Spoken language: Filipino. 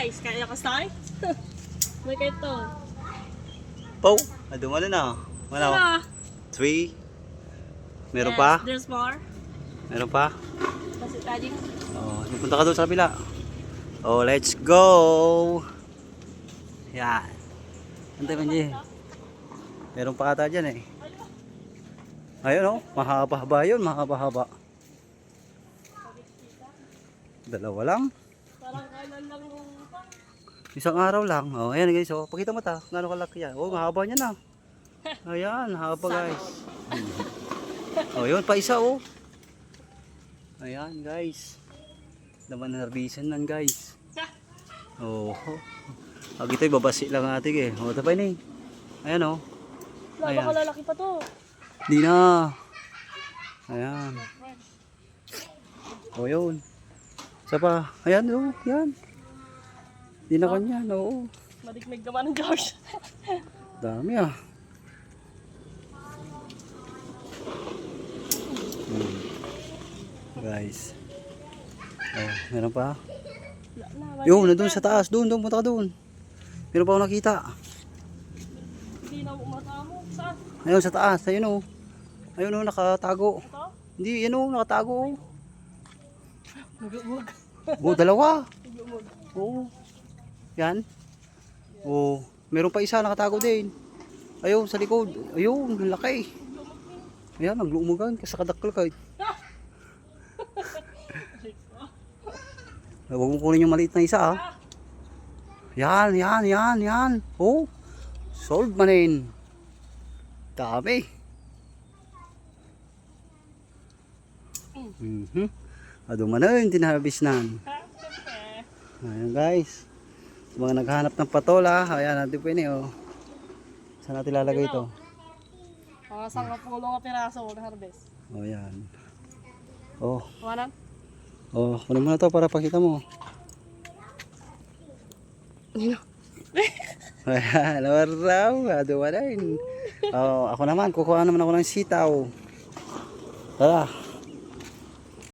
guys, kaya ka stay? May kayo to. Po, dumalo na. Wala. 3. Meron Yes, pa? there's more. Meron pa? Kasi tayo. Oh, punta ka doon sa kabila. Oh, let's go. Yan. Antay man dyan. Meron pa ata dyan eh. Ayun oh, mahaba-haba yun, mahaba-haba. Dalawa lang. Parang kailan lang yung Isang araw lang. Oh, ayan guys, oh, pakita mo ta, gaano kalaki yan. Oh, mahaba niya na. Ayan, haba guys. Oh, yun pa isa oh. Ayan guys. Naman harbisan lang guys. Oh. Ag ito'y babasi lang natin eh. Oh, tapay ni. Ayan oh. Ayan. napakalalaki pa to. Di na. Ayan. Oh, yun. Isa pa. Ayan oh, yan. Di na kanya, oo. Madikmig naman ng George. Dami ah. Guys. Oh, meron pa. Yun, nandun sa taas. Doon, punta ka doon. Meron pa ako nakita. Hindi na umata mo. Saan? Ayun, sa taas. Ayun oh. Ayun oh, nakatago. Ito? Hindi, yan oh, nakatago. Magumog. Oh, dalawa. Magumog. Oo. Yan. Oh, meron pa isa nakatago din. Ayun, sa likod. Ayun, ang laki. Ayan, naglumugan. Kasakadakal ka. Huwag mo kunin yung maliit na isa ah. Yan. Oh, sold manin. Dami. Aduma na yun, tinarabis na. Ayan guys. Sa mga naghahanap ng patola, ayan natin po ini oh. Saan natin lalagay ito? Mga sangapulong na piraso na harvest. Oh, yan. Oh, Kumanan? oh, kunin mo na to para pakita mo. Ayan, waraw, aduma na yun. Oh, ako naman, kukuha naman ako ng sitaw. Tara.